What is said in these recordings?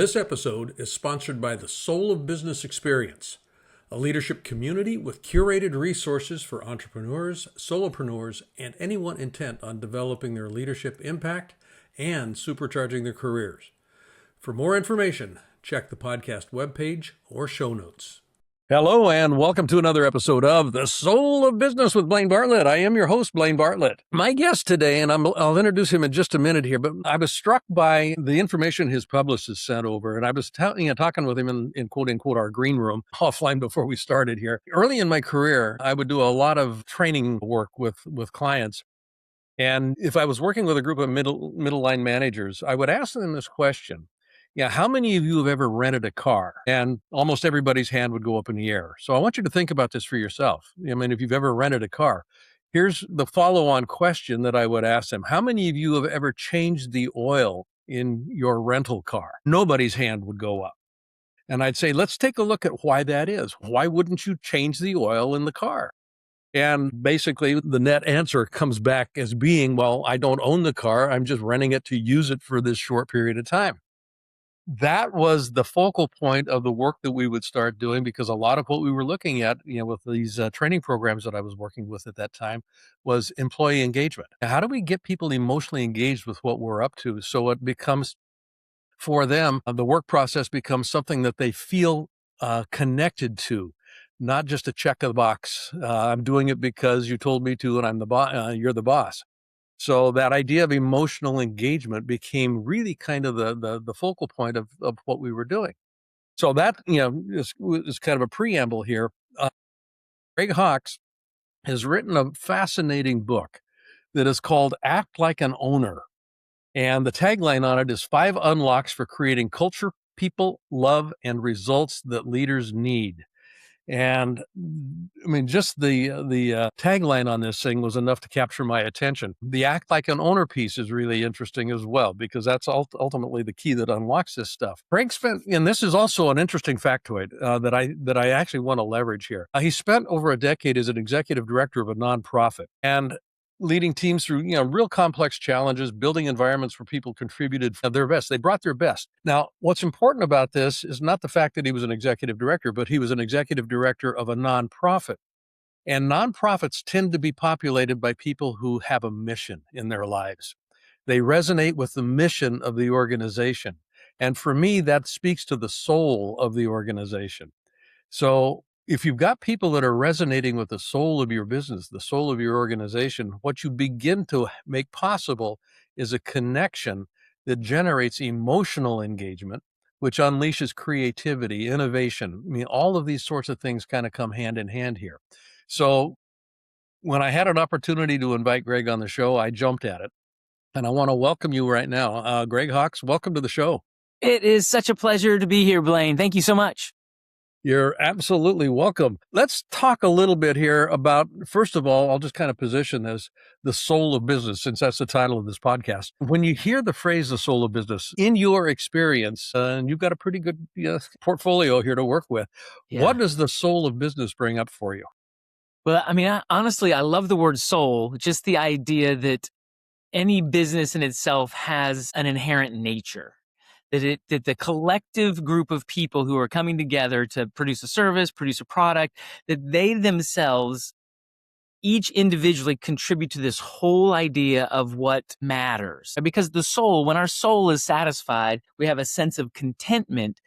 This episode is sponsored by the Soul of Business Experience, a leadership community with curated resources for entrepreneurs, solopreneurs, and anyone intent on developing their leadership impact and supercharging their careers. For more information, check the podcast webpage or show notes. Hello, and welcome to another episode of The Soul of Business with Blaine Bartlett. I am your host, Blaine Bartlett. My guest today, and I'll introduce him in just a minute here, but I was struck by the information his publicist sent over, and I was talking with him in quote-unquote our green room offline before we started here. Early in my career, I would do a lot of training work with clients, and if I was working with a group of middle line managers, I would ask them this question. Yeah, how many of you have ever rented a car? And almost everybody's hand would go up in the air. So I want you to think about this for yourself. I mean, if you've ever rented a car, here's the follow-on question that I would ask them. How many of you have ever changed the oil in your rental car? Nobody's hand would go up. And I'd say, let's take a look at why that is. Why wouldn't you change the oil in the car? And basically, the net answer comes back as being, well, I don't own the car. I'm just renting it to use it for this short period of time. That was the focal point of the work that we would start doing, because a lot of what we were looking at, with these training programs that I was working with at that time was employee engagement. How do we get people emotionally engaged with what we're up to so it becomes, for them, the work process becomes something that they feel connected to, not just a check of the box. I'm doing it because you told me to, and I'm the boss. You're the boss. So that idea of emotional engagement became really kind of the focal point of what we were doing. So that, is kind of a preamble here. Greg Hawkes has written a fascinating book that is called Act Like an Owner. And the tagline on it is 5 unlocks for creating culture, people, love, and results that leaders need. And I mean, just the tagline on this thing was enough to capture my attention. The act like an owner piece is really interesting as well, because that's ultimately the key that unlocks this stuff. Frank spent, and this is also an interesting factoid that I actually want to leverage here. He spent over a decade as an executive director of a nonprofit and leading teams through, real complex challenges, building environments where people contributed their best. They brought their best. Now, what's important about this is not the fact that he was an executive director, but he was an executive director of a nonprofit. And nonprofits tend to be populated by people who have a mission in their lives. They resonate with the mission of the organization. And for me, that speaks to the soul of the organization. So if you've got people that are resonating with the soul of your business, the soul of your organization, what you begin to make possible is a connection that generates emotional engagement, which unleashes creativity, innovation. I mean, all of these sorts of things kind of come hand in hand here. So when I had an opportunity to invite Greg on the show, I jumped at it. And I want to welcome you right now. Greg Hawkes, welcome to the show. It is such a pleasure to be here, Blaine. Thank you so much. You're absolutely welcome. Let's talk a little bit here about, first of all, I'll just kind of position this, the soul of business, since that's the title of this podcast. When you hear the phrase, the soul of business, in your experience, and you've got a pretty good portfolio here to work with, What does the soul of business bring up for you? Well, I mean, honestly, I love the word soul, just the idea that any business in itself has an inherent nature. That the collective group of people who are coming together to produce a service, produce a product, that they themselves, each individually contribute to this whole idea of what matters. Because the soul, when our soul is satisfied, we have a sense of contentment.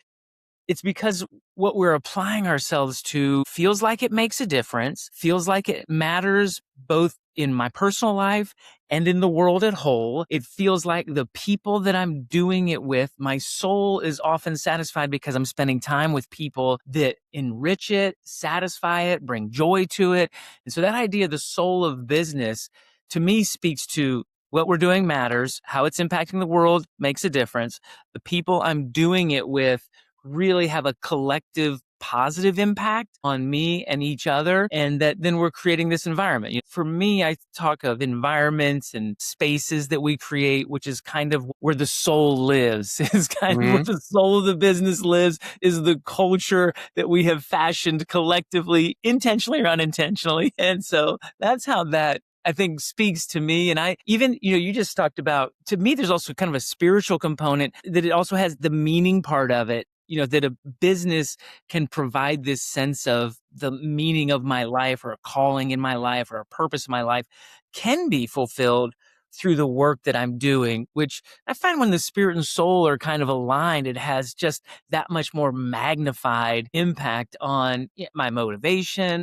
It's because what we're applying ourselves to feels like it makes a difference, feels like it matters both in my personal life and in the world at whole. It feels like the people that I'm doing it with, my soul is often satisfied because I'm spending time with people that enrich it, satisfy it, bring joy to it. And so that idea, the soul of business, to me speaks to what we're doing matters, how it's impacting the world makes a difference. The people I'm doing it with really have a collective positive impact on me and each other, and that then we're creating this environment. For me, I talk of environments and spaces that we create, which is kind of where the soul lives, is kind of where the soul of the business lives, is the culture that we have fashioned collectively, intentionally or unintentionally. And so that's how that I think speaks to me. And I even, you just talked about, to me, there's also kind of a spiritual component that it also has the meaning part of it, that a business can provide this sense of the meaning of my life or a calling in my life or a purpose in my life can be fulfilled through the work that I'm doing, which I find when the spirit and soul are kind of aligned, it has just that much more magnified impact on my motivation,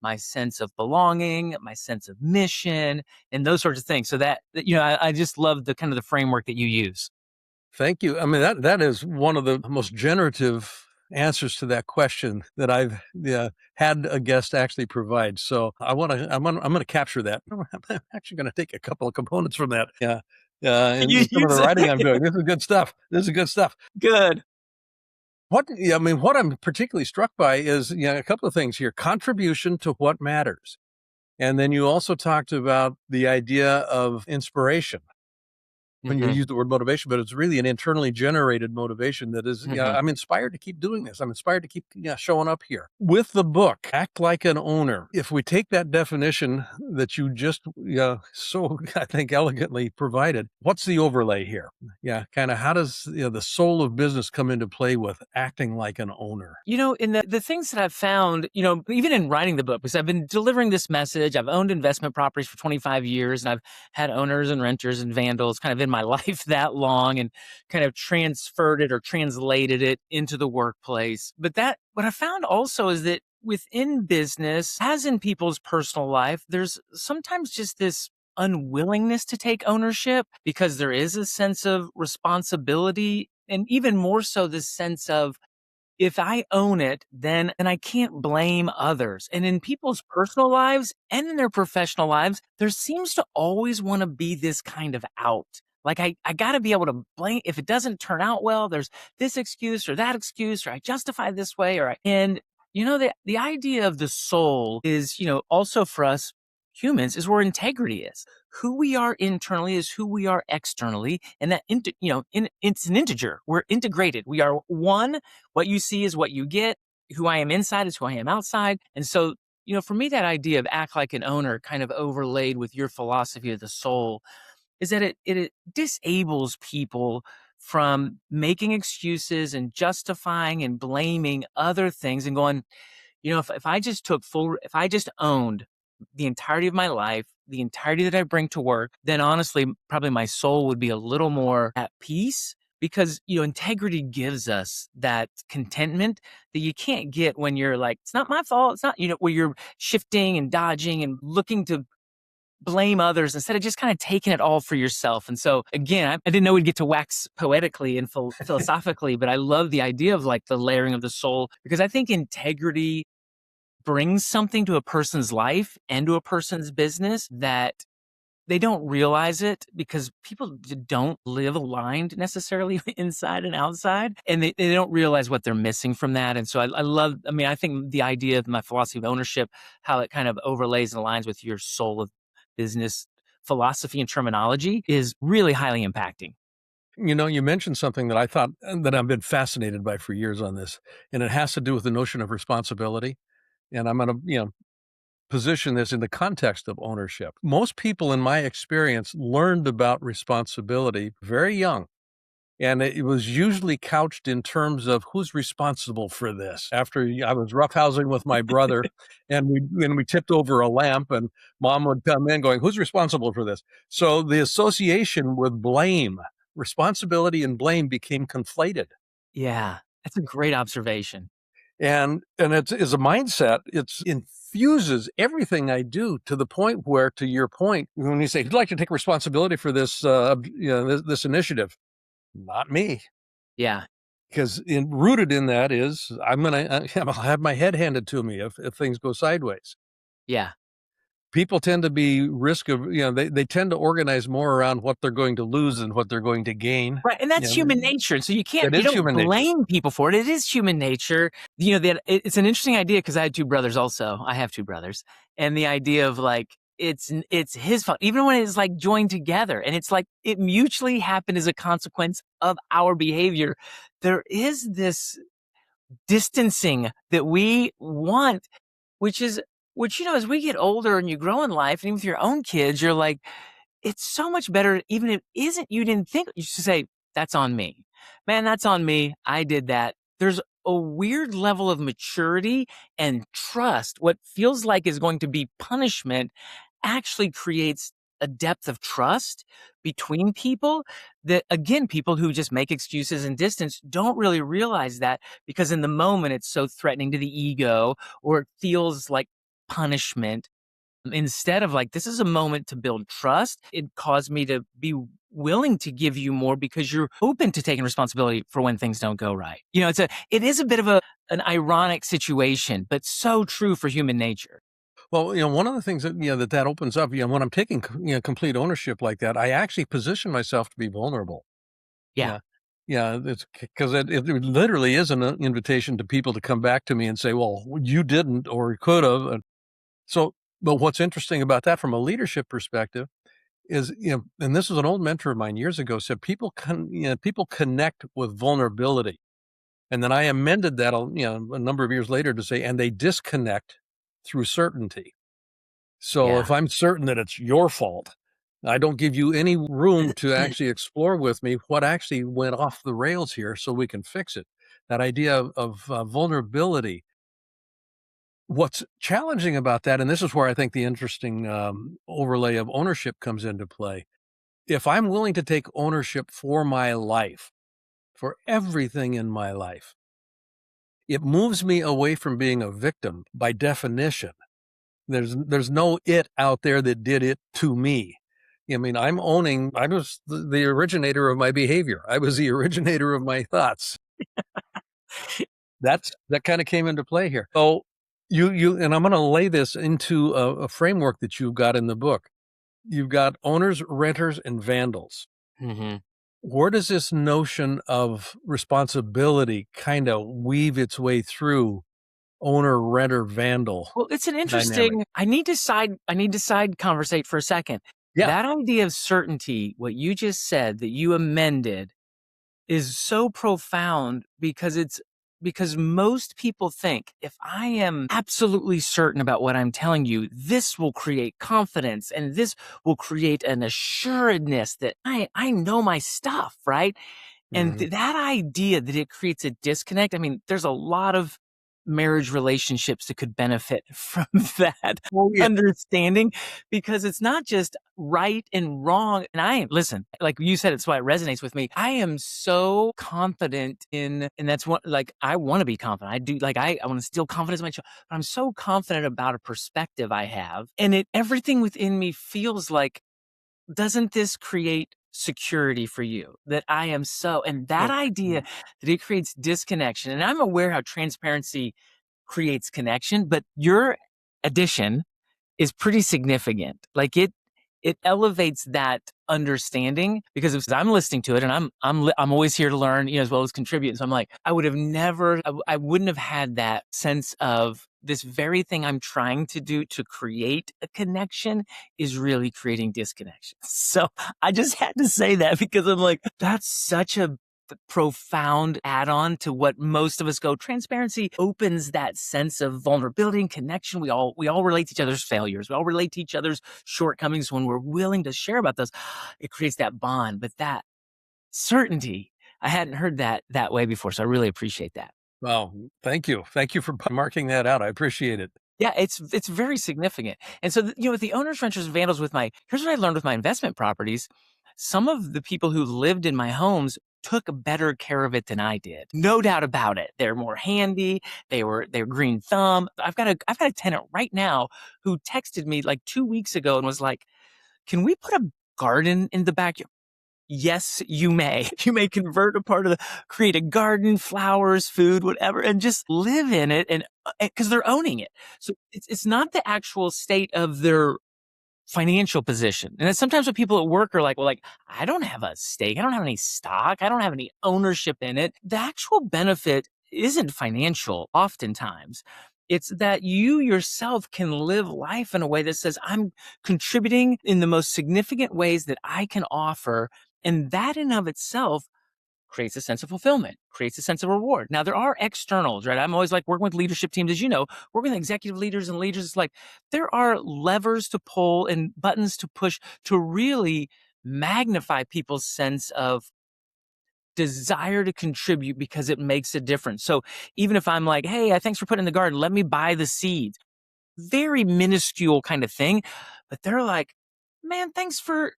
my sense of belonging, my sense of mission, and those sorts of things. So I just love the kind of the framework that you use. Thank you. I mean, that is one of the most generative answers to that question that I've had a guest actually provide. So I'm going to capture that. I'm actually going to take a couple of components from that. Yeah. You In some of the use writing I'm it. doing. This is good stuff. This is good stuff. Good. What I'm particularly struck by is, a couple of things here. Contribution to what matters. And then you also talked about the idea of inspiration when you Hmm. use the word motivation, but it's really an internally generated motivation that is, Hmm. I'm inspired to keep doing this. I'm inspired to keep showing up here. With the book, Act Like an Owner, if we take that definition that you just so, I think, elegantly provided, what's the overlay here? Yeah, kind of how does the soul of business come into play with acting like an owner? In the things that I've found, even in writing the book, because I've been delivering this message, I've owned investment properties for 25 years and I've had owners and renters and vandals kind of in my life that long and kind of transferred it or translated it into the workplace. But what I found also is that within business, as in people's personal life, there's sometimes just this unwillingness to take ownership because there is a sense of responsibility and even more so this sense of if I own it, then and I can't blame others. And in people's personal lives and in their professional lives, there seems to always want to be this kind of out. Like I got to be able to blame if it doesn't turn out well, there's this excuse or that excuse, or I justify this way, and the idea of the soul is, also for us humans is where integrity is. Who we are internally is who we are externally, and it's an integer. We're integrated. We are one. What you see is what you get. Who I am inside is who I am outside. And so, for me, that idea of act like an owner kind of overlaid with your philosophy of the soul is that it disables people from making excuses and justifying and blaming other things and going, if I just owned the entirety of my life, the entirety that I bring to work, then honestly, probably my soul would be a little more at peace because, integrity gives us that contentment that you can't get when you're like, it's not my fault. It's not, where you're shifting and dodging and looking to blame others instead of just kind of taking it all for yourself. And so again, I didn't know we'd get to wax poetically and philosophically, but I love the idea of like the layering of the soul because I think integrity brings something to a person's life and to a person's business that they don't realize it because people don't live aligned necessarily inside and outside. And they don't realize what they're missing from that. And so I think the idea of my philosophy of ownership, how it kind of overlays and aligns with your soul of business philosophy and terminology is really highly impacting. You mentioned something that I thought that I've been fascinated by for years on this, and it has to do with the notion of responsibility. And I'm going to, position this in the context of ownership. Most people, in my experience, learned about responsibility very young. And it was usually couched in terms of who's responsible for this. After I was roughhousing with my brother, and we tipped over a lamp, and mom would come in going, "Who's responsible for this?" So the association with blame, responsibility, and blame became conflated. Yeah, that's a great observation. And it's a mindset. It's infuses everything I do to the point where, to your point, when you say, "Who'd like to take responsibility for this, this initiative?" Not me, Yeah, because rooted in that is I'll have my head handed to me if things go sideways. yeah. People tend to be risk of they tend to organize more around what they're going to lose than what they're going to gain. Right, and You that's know, human nature, and so that you is don't human nature. blame people for it. It is human nature. It's an interesting idea because I had 2 brothers also. I have 2 brothers, and the idea of, like, it's his fault, even when it's, like, joined together, and it's like it mutually happened as a consequence of our behavior. There is this distancing that we want, which is Which, as we get older and you grow in life, and even with your own kids, you're like, it's so much better, even if it isn't, you didn't think, you should say, that's on me. Man, that's on me. I did that. There's a weird level of maturity and trust. What feels like is going to be punishment actually creates a depth of trust between people that, again, people who just make excuses and distance don't really realize that, because in the moment it's so threatening to the ego, or it feels like punishment. Instead of like, this is a moment to build trust, it caused me to be willing to give you more because you're open to taking responsibility for when things don't go right. It is a bit of an ironic situation, but so true for human nature. Well, one of the things that, that opens up, when I'm taking, complete ownership like that, I actually position myself to be vulnerable. Yeah. Yeah. Yeah. It's because it literally is an invitation to people to come back to me and say, well, you didn't, or you could have. So, but what's interesting about that from a leadership perspective is, and this is an old mentor of mine years ago said, people connect with vulnerability. And then I amended that, a number of years later to say, and they disconnect through certainty. So Yeah. if I'm certain that it's your fault, I don't give you any room to actually explore with me what actually went off the rails here so we can fix it. That idea of vulnerability. What's challenging about that, and this is where I think the interesting overlay of ownership comes into play. If I'm willing to take ownership for my life, for everything in my life, it moves me away from being a victim by definition. There's no it out there that did it to me. I mean, I was the originator of my behavior. I was the originator of my thoughts. That kind of came into play here. So and I'm going to lay this into a framework that you've got in the book. You've got owners, renters, and vandals. Mm-hmm. Where does this notion of responsibility kind of weave its way through owner, renter, vandal Well, it's an dynamic? interesting, I need to side conversate for a second. Yeah. That idea of certainty, what you just said that you amended, is so profound because most people think, if I am absolutely certain about what I'm telling you, this will create confidence and this will create an assuredness that I know my stuff, right? And Mhm. that idea that it creates a disconnect, I mean, there's a lot of marriage relationships that could benefit from that Oh, yeah. understanding, because it's not just right and wrong. And listen, like you said, it's why it resonates with me. I am so confident and that's what, like, I want to be confident. I do, like, I want to steal confidence in my child, but I'm so confident about a perspective I have. And everything within me feels like, doesn't this create security for you that I am so, and that Oh, idea mm. that it creates disconnection, and I'm aware how transparency creates connection, but your addition is pretty significant. Like it elevates that understanding, because if I'm listening to it and I'm always here to learn, as well as contribute. So I'm like, I would have never, I wouldn't have had that sense of this very thing I'm trying to do to create a connection is really creating disconnection. So I just had to say that, because I'm like, that's such a profound add-on to what most of us go. Transparency opens that sense of vulnerability and connection. We all relate to each other's failures. We all relate to each other's shortcomings. When we're willing to share about those, it creates that bond. But that certainty, I hadn't heard that way before, so I really appreciate that. Wow. Thank you. Thank you for marking that out. I appreciate it. Yeah, it's very significant. And so, with the owners, renters, and vandals, here's what I learned with my investment properties. Some of the people who lived in my homes took better care of it than I did. No doubt about it. They're more handy. They're green thumb. I've got a tenant right now who texted me like 2 weeks ago and was like, "Can we put a garden in the backyard?" Yes, you may. You may convert a part of create a garden, flowers, food, whatever, and just live in it, and because they're owning it. So it's not the actual state of their financial position. And then sometimes when people at work are like, well, like, I don't have a stake. I don't have any stock. I don't have any ownership in it. The actual benefit isn't financial oftentimes. It's that you yourself can live life in a way that says, I'm contributing in the most significant ways that I can offer. And that in of itself creates a sense of fulfillment, creates a sense of reward. Now, there are externals, right? I'm always like working with leadership teams, as you know, working with executive leaders and leaders. It's like there are levers to pull and buttons to push to really magnify people's sense of desire to contribute because it makes a difference. So even if I'm like, hey, thanks for putting in the garden, let me buy the seeds, very minuscule kind of thing. But they're like, man, thanks for.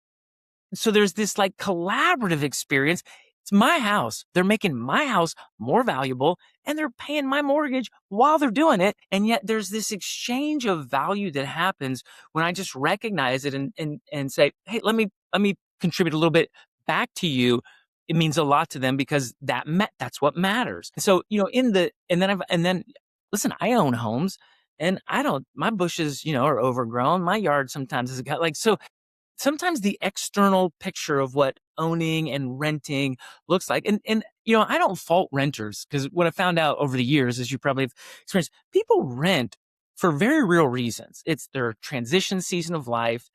So there's this like collaborative experience. It's my house. They're making my house more valuable and they're paying my mortgage while they're doing it. And yet there's this exchange of value that happens when I just recognize it and say, hey, let me contribute a little bit back to you. It means a lot to them because that's what matters. So, and then listen, I own homes and I don't, my bushes, are overgrown. My yard sometimes has got like, so sometimes the external picture of what owning and renting looks like. And I don't fault renters because what I found out over the years, as you probably have experienced, people rent for very real reasons. It's their transition season of life.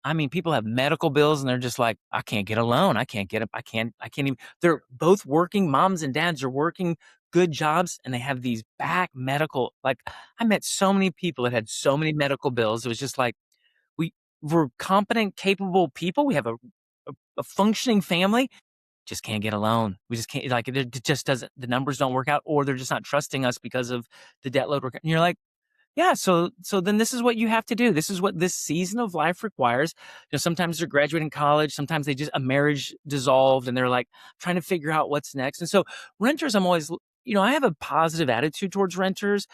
I mean, people have medical bills and they're just like, I can't get a loan. I can't get it. I can't even, they're both working. Moms and dads are working good jobs and they have these back medical, like I met so many people that had so many medical bills. It was just like, we we're competent, capable people. We have a functioning family. Just can't get a loan. We just can't like it just doesn't the numbers don't work out or they're just not trusting us because of the debt load. And you're like, yeah, so then this is what you have to do. This is what this season of life requires. Sometimes they're graduating college, sometimes they just a marriage dissolved and they're like trying to figure out what's next. And so renters, I'm always I have a positive attitude towards renters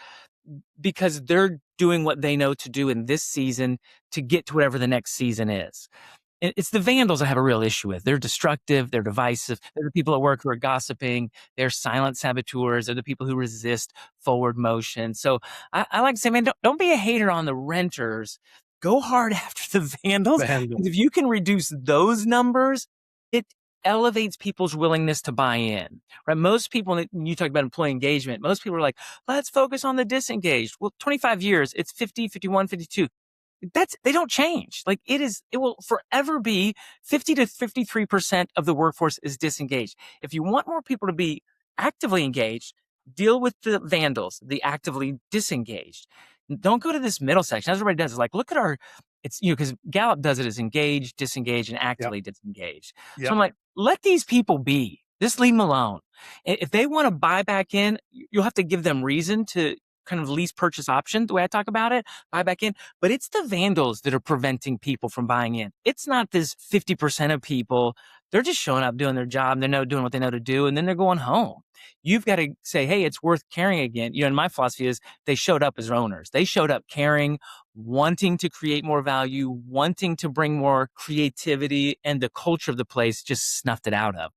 because they're doing what they know to do in this season to get to whatever the next season is. It's the vandals I have a real issue with. They're destructive. They're divisive. They're the people at work who are gossiping. They're silent saboteurs. They're the people who resist forward motion. So I like to say, man, don't be a hater on the renters. Go hard after the vandals. Vandals. Because if you can reduce those numbers, it elevates people's willingness to buy in, right? Most people, when you talk about employee engagement, most people are like, let's focus on the disengaged. Well, 25 years, it's 50, 51, 52. They don't change. Like it will forever be 50 to 53% of the workforce is disengaged. If you want more people to be actively engaged, deal with the vandals, the actively disengaged. Don't go to this middle section. As everybody does, it's like, look at it's, because Gallup does it as engaged, disengaged, and Yep. actively disengaged. So Yep. I'm like, let these people be. Just leave them alone. If they want to buy back in, you'll have to give them reason to kind of lease purchase option, the way I talk about it, buy back in. But it's the vandals that are preventing people from buying in. It's not this 50% of people. They're just showing up, doing their job. They're doing what they know to do, and then they're going home. You've got to say, hey, it's worth caring again. And my philosophy is they showed up as owners. They showed up caring, wanting to create more value, wanting to bring more creativity, and the culture of the place just snuffed it out of.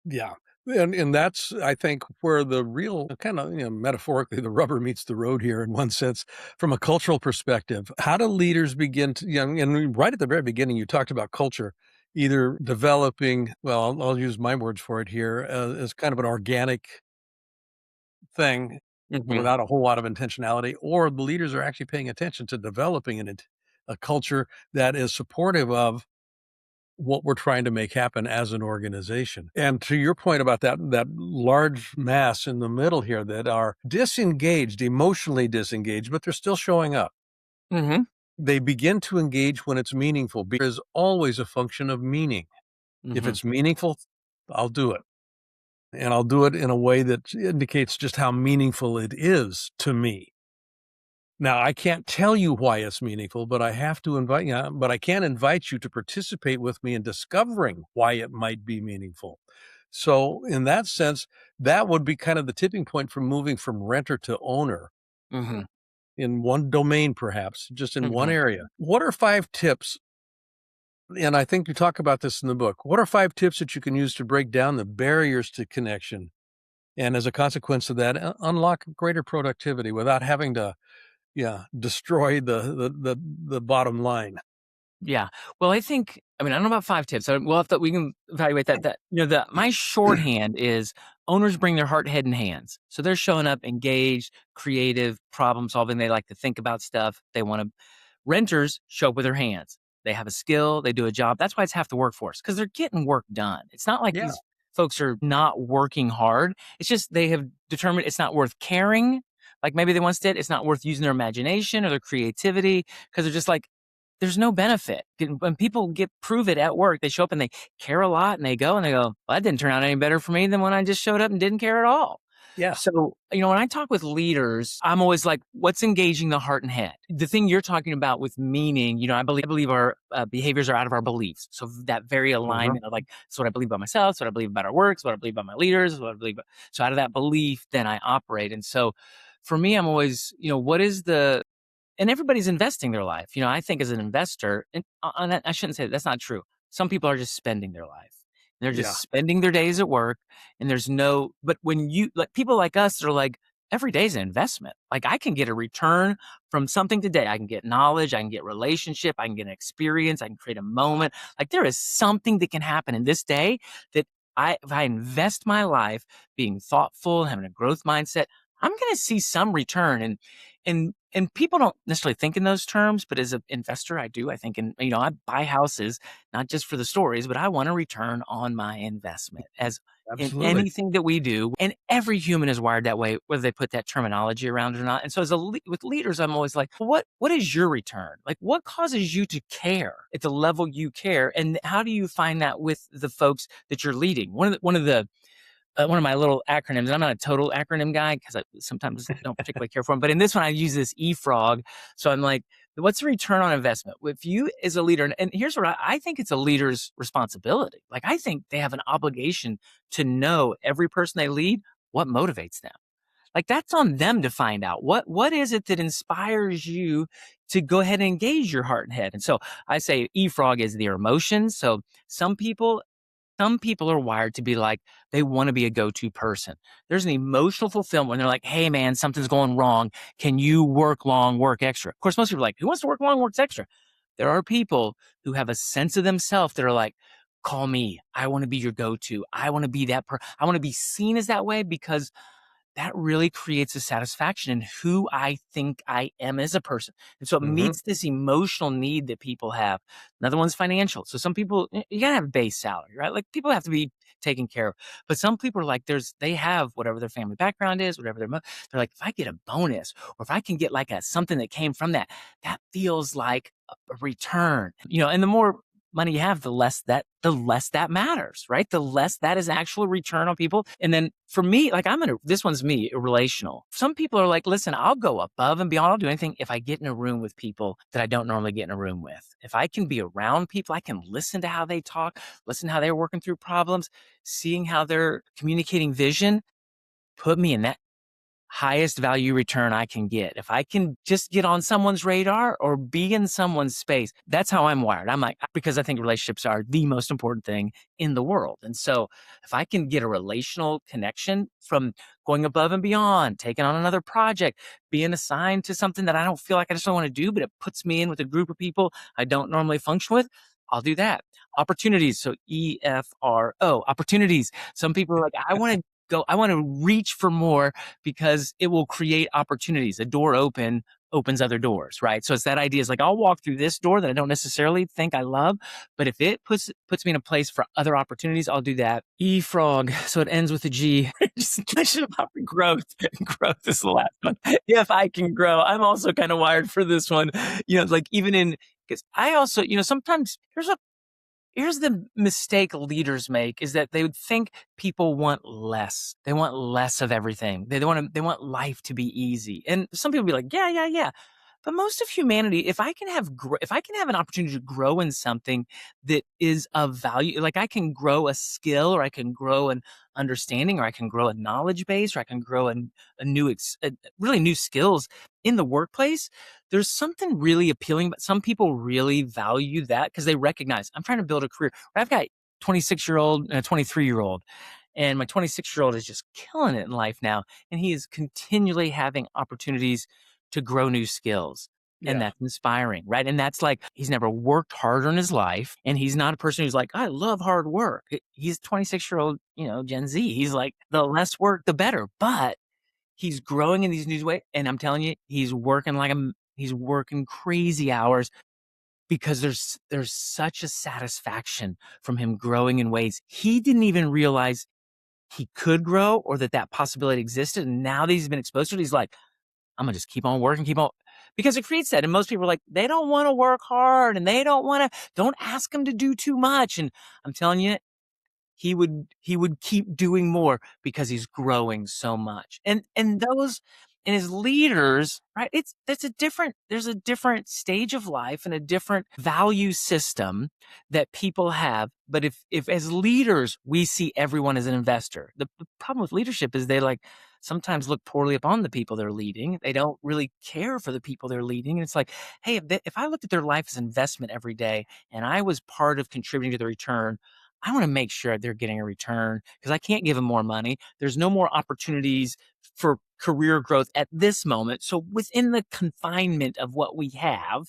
Yeah. And that's, I think, where the real kind of, metaphorically, the rubber meets the road here in one sense, from a cultural perspective. How do leaders begin to, and right at the very beginning, you talked about culture, either developing, well, I'll use my words for it here, as kind of an organic thing Hmm. without a whole lot of intentionality, or the leaders are actually paying attention to developing a culture that is supportive of what we're trying to make happen as an organization. And to your point about that large mass in the middle here that are disengaged, emotionally disengaged, but they're still showing up. Hmm. They begin to engage when it's meaningful because it's always a function of meaning. If Hmm. it's meaningful, I'll do it. And I'll do it in a way that indicates just how meaningful it is to me. Now, I can't tell you why it's meaningful, but I have to invite you, but I can invite you to participate with me in discovering why it might be meaningful. So, in that sense, that would be kind of the tipping point from moving from renter to owner Hmm. in one domain, perhaps just in one Hmm. area. What are 5 tips? And I think you talk about this in the book. What are 5 tips that you can use to break down the barriers to connection? And as a consequence of that, unlock greater productivity without having to destroy the bottom line. Yeah. Well, I don't know about 5 tips. We'll have to, we can evaluate that, my shorthand is owners bring their heart, head, and hands. So they're showing up engaged, creative, problem solving. They like to think about stuff. Renters show up with their hands. They have a skill, they do a job. That's why it's half the workforce because they're getting work done. It's not like Yeah. these folks are not working hard. It's just they have determined it's not worth caring. Like maybe they once did. It's not worth using their imagination or their creativity because they're just like, there's no benefit. When people get prove it at work, they show up and they care a lot and they go, well, that didn't turn out any better for me than when I just showed up and didn't care at all. Yeah. So, when I talk with leaders, I'm always like, what's engaging the heart and head? The thing you're talking about with meaning, I believe our behaviors are out of our beliefs. So that very Uh-huh. alignment of like, it's what I believe about myself, it's what I believe about our work, it's what I believe about my leaders, it's what I believe. So out of that belief, then I operate. And so for me, I'm always, what is and everybody's investing their life. I think as an investor, and on that, I shouldn't say that's not true. Some people are just spending their life. They're Yeah. just spending their days at work, and there's no. But when you like people like us, that are like every day's an investment. Like I can get a return from something today. I can get knowledge. I can get relationship. I can get an experience. I can create a moment. Like there is something that can happen in this day that if I invest my life being thoughtful, having a growth mindset, I'm going to see some return. And people don't necessarily think in those terms, but as an investor, I do. I think I buy houses not just for the stories, but I want a return on my investment as in Absolutely. anything that we do. And every human is wired that way, whether they put that terminology around it or not. And so with leaders, I'm always like, what is your return? Like what causes you to care at the level you care? And how do you find that with the folks that you're leading? One of my little acronyms, and I'm not a total acronym guy because I sometimes don't particularly care for them. But in this one, I use this EFROG. So I'm like, what's the return on investment? If you as a leader, and here's what I think it's a leader's responsibility. Like I think they have an obligation to know every person they lead, what motivates them. Like that's on them to find out what is it that inspires you to go ahead and engage your heart and head. And so I say EFROG is their emotions. So some people are wired to be like, they want to be a go-to person. There's an emotional fulfillment when they're like, hey man, something's going wrong. Can you work long, work extra? Of course, most people are like, who wants to work long, works extra? There are people who have a sense of themselves that are like, call me. I want to be your go-to. I want to be I want to be seen as that way because that really creates a satisfaction in who I think I am as a person. And so it Mm-hmm. meets this emotional need that people have. Another one's financial. So some people, you gotta have a base salary, right? Like people have to be taken care of. But some people are like, they have whatever their family background is, whatever they're like, if I get a bonus or if I can get like something that came from that, that feels like a return, and the more money you have, the less that matters, right? The less that is actual return on people. And then for me, like this one's me, relational. Some people are like, listen, I'll go above and beyond. I'll do anything if I get in a room with people that I don't normally get in a room with. If I can be around people, I can listen to how they talk, listen to how they're working through problems, seeing how they're communicating vision, put me in that highest value return I can get. If I can just get on someone's radar or be in someone's space, that's how I'm wired. I'm like, because I think relationships are the most important thing in the world. And so if I can get a relational connection from going above and beyond, taking on another project, being assigned to something that I don't feel like I just don't want to do, but it puts me in with a group of people I don't normally function with, I'll do that. Opportunities. So EFRO, opportunities. Some people are like, I want to reach for more because it will create opportunities. A door opens other doors, right? So it's that idea is like, I'll walk through this door that I don't necessarily think I love, but if it puts me in a place for other opportunities, I'll do that. E-frog. So it ends with a G. Just about growth. Growth is the last one. If I can grow, I'm also kind of wired for this one. Like even because I also, sometimes here's the mistake leaders make is that they would think people want less. They want less of everything. They want life to be easy. And some people be like, yeah, yeah, yeah. But most of humanity, if I can have an opportunity to grow in something that is of value, like I can grow a skill or I can grow an understanding or I can grow a knowledge base or I can grow really new skills in the workplace, there's something really appealing, but some people really value that because they recognize I'm trying to build a career. I've got 26-year-old and a 23-year-old, and my 26-year-old is just killing it in life now. And he is continually having opportunities to grow new skills. And Yeah. that's inspiring, right? And that's like, he's never worked harder in his life. And he's not a person who's like, I love hard work. He's 26-year-old, Gen Z. He's like, the less work, the better. But he's growing in these new ways. And I'm telling you, he's working crazy hours because there's such a satisfaction from him growing in ways he didn't even realize he could grow or that that possibility existed. And now that he's been exposed to it, he's like, I'm gonna just keep on working, keep on, because it creates that. And most people are like, they don't want to work hard and they don't ask them to do too much. And I'm telling you, he would keep doing more because he's growing so much. And those and his leaders, right? There's a different stage of life and a different value system that people have. But if as leaders we see everyone as an investor, the problem with leadership is they like sometimes look poorly upon the people they're leading. They don't really care for the people they're leading. And it's like, hey, if I looked at their life as investment every day and I was part of contributing to the return, I want to make sure they're getting a return because I can't give them more money. There's no more opportunities for career growth at this moment. So within the confinement of what we have,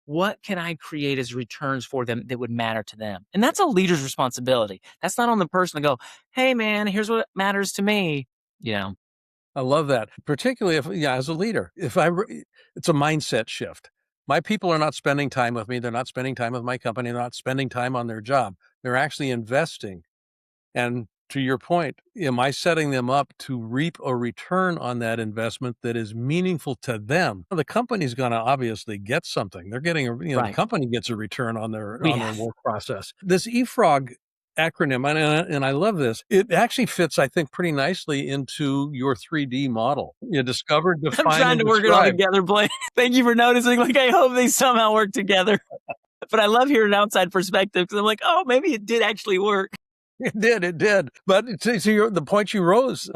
what can I create as returns for them that would matter to them? And that's a leader's responsibility. That's not on the person to go, hey man, here's what matters to me. You know, I love that, particularly if, yeah, as a leader, it's a mindset shift. My people are not spending time with me. They're not spending time with my company. They're not spending time on their job. They're actually investing. And to your point, am I setting them up to reap a return on that investment that is meaningful to them? The company's going to obviously get something. They're getting the right. company gets a return on their Yeah. work process. This EFROG acronym, and I love this. It actually fits, I think, pretty nicely into your 3D model. You discover, I'm define, trying and to work it all describe. together, Blaine. Thank you for noticing. Like, I hope they somehow work together. But I love hearing an outside perspective because I'm like, oh, maybe it did actually work. It did. But the point you arose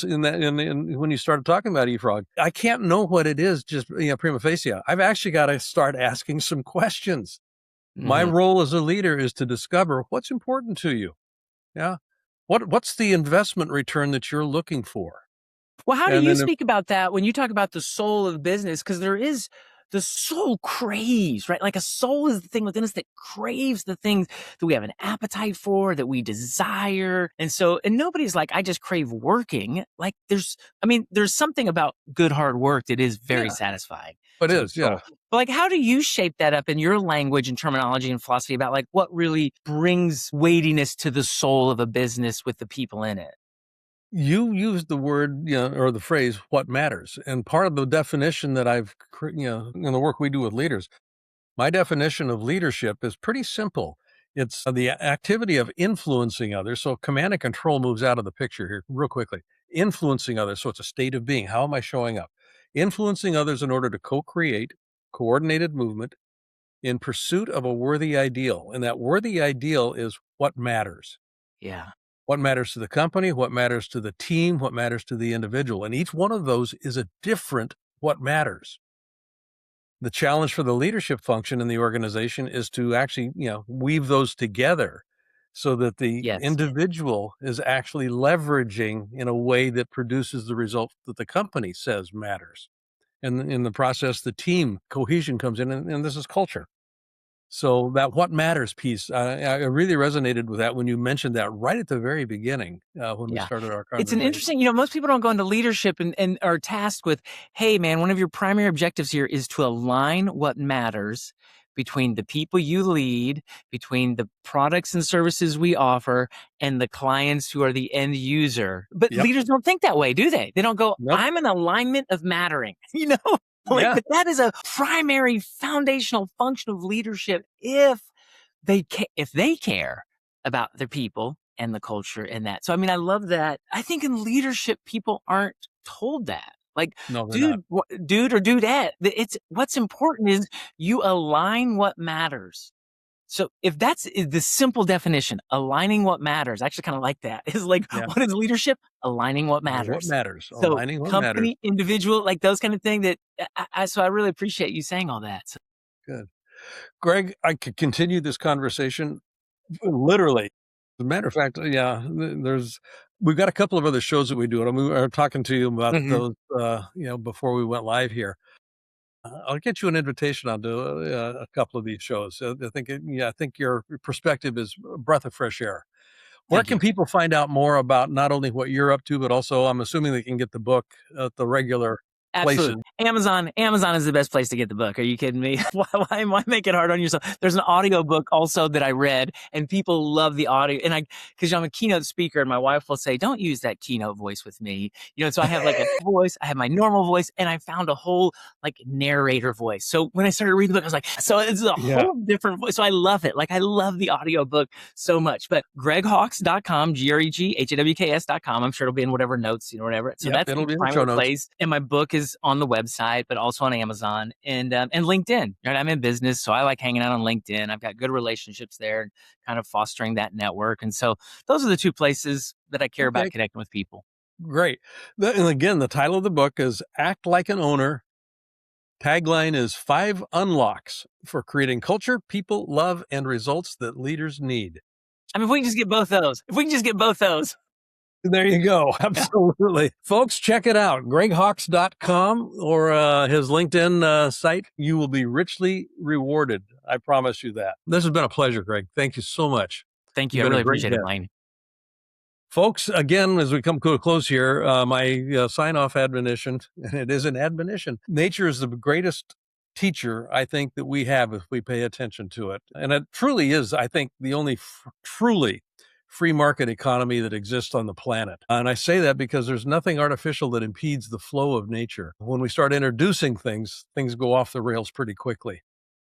in that, when you started talking about EFROG, I can't know what it is just, prima facie. I've actually got to start asking some questions. My Mhm. role as a leader is to discover what's important to you. Yeah. What's the investment return that you're looking for? Well, how do And you then, speak about that when you talk about the soul of business? Because there is the soul craves, right? Like a soul is the thing within us that craves the things that we have an appetite for, that we desire. And nobody's like, I just crave working. Like there's something about good hard work that is very yeah, satisfying it to the is. Yeah. soul. But like, how do you shape that up in your language and terminology and philosophy about like what really brings weightiness to the soul of a business with the people in it? You used the word, or the phrase, what matters. And part of the definition that in the work we do with leaders, my definition of leadership is pretty simple. It's the activity of influencing others. So command and control moves out of the picture here real quickly. Influencing others. So it's a state of being. How am I showing up? Influencing others in order to co-create coordinated movement in pursuit of a worthy ideal. And that worthy ideal is what matters. Yeah. What matters to the company, what matters to the team, what matters to the individual. And each one of those is a different what matters. The challenge for the leadership function in the organization is to actually, weave those together so that the Yes. individual is actually leveraging in a way that produces the result that the company says matters. And in the process, the team cohesion comes in, and this is culture. So that what matters piece, I really resonated with that when you mentioned that right at the very beginning, when we Yeah. started our It's an conversation. interesting, most people don't go into leadership and are tasked with, hey, man, one of your primary objectives here is to align what matters between the people you lead, between the products and services we offer, and the clients who are the end user. But Yep. leaders don't think that way, do they? They don't go, Nope. I'm an alignment of mattering, Like, Yeah. but that is a primary foundational function of leadership if they care about their people and the culture and that. So, I mean, I love that. I think in leadership, people aren't told that. Like, No, they're not. dude or dudette, it's what's important is you align what matters. So if that's the simple definition, aligning what matters, I actually kind of like that. Is like, Yeah. what is leadership? Aligning what What matters. matters, So aligning what matters. company, individual, like those kind of thing that so I really appreciate you saying all that. So, Good. Greg, I could continue this conversation literally. As a matter of fact, yeah, we've got a couple of other shows that we do, and we were talking to you about mhm. those, before we went live here. I'll get you an invitation. I'll do a couple of these shows. I think your perspective is a breath of fresh air. Where Thank can you. people find out more about not only what you're up to, but also I'm assuming they can get the book at the regular Absolutely. places? Amazon is the best place to get the book. Are you kidding me? Why make it hard on yourself? There's an audio book also that I read, and people love the audio. And because I'm a keynote speaker, and my wife will say, "Don't use that keynote voice with me." So I have like a voice, I have my normal voice, and I found a whole like narrator voice. So when I started reading the book, I was like, so it's a whole different voice. So I love it. Like I love the audio book so much. But greghawks.com, GREGHAWKS.com. I'm sure it'll be in whatever notes, whatever. So that's it'll be the in the show primary notes. place. And my book is on the website, but also on Amazon and LinkedIn. Right? I'm in business, so I like hanging out on LinkedIn. I've got good relationships there and kind of fostering that network. And so those are the two places that I care about connecting with people. Great. And again, the title of the book is Act Like an Owner. Tagline is 5 unlocks for creating culture, people, love, and results that leaders need. I mean, if we can just get both those. There you go. Absolutely. Folks, check it out. greghawks.com or his LinkedIn site. You will be richly rewarded. I promise you that. This has been a pleasure, Greg. Thank you so much. Thank you. I really appreciate it, Blaine. Folks, again, as we come to a close here, my sign-off admonition, and it is an admonition, nature is the greatest teacher, I think, that we have if we pay attention to it. And it truly is, I think, the only truly free market economy that exists on the planet. And I say that because there's nothing artificial that impedes the flow of nature. When we start introducing things go off the rails pretty quickly.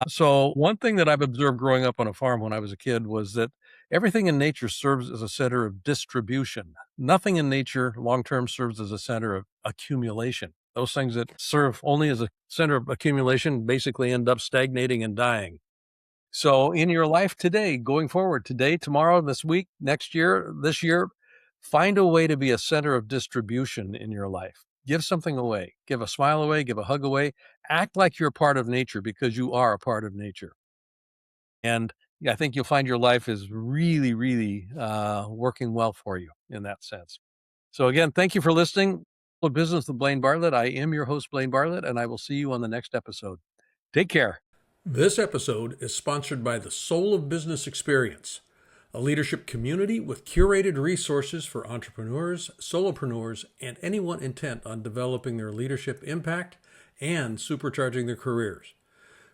So one thing that I've observed growing up on a farm when I was a kid was that everything in nature serves as a center of distribution. Nothing in nature long-term serves as a center of accumulation. Those things that serve only as a center of accumulation basically end up stagnating and dying. So in your life today, going forward, today, tomorrow, this week, next year, this year, find a way to be a center of distribution in your life. Give something away. Give a smile away. Give a hug away. Act like you're a part of nature because you are a part of nature. And I think you'll find your life is really, really working well for you in that sense. So again, thank you for listening to Business with Blaine Bartlett. I am your host, Blaine Bartlett, and I will see you on the next episode. Take care. This episode is sponsored by the Soul of Business Experience, a leadership community with curated resources for entrepreneurs, solopreneurs, and anyone intent on developing their leadership impact and supercharging their careers.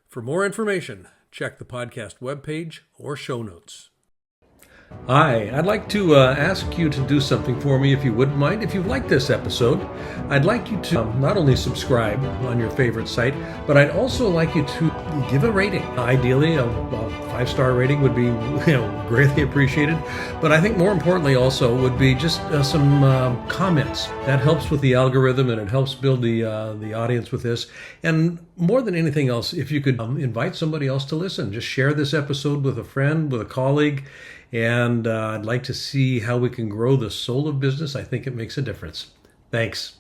For more information, check the podcast webpage or show notes. Hi, I'd like to ask you to do something for me if you wouldn't mind. If you like this episode, I'd like you to not only subscribe on your favorite site, but I'd also like you to give a rating. Ideally, a 5-star rating would be greatly appreciated. But I think more importantly also would be just some comments. That helps with the algorithm and it helps build the audience with this. And more than anything else, if you could invite somebody else to listen, just share this episode with a friend, with a colleague. And I'd like to see how we can grow the soul of business. I think it makes a difference. Thanks.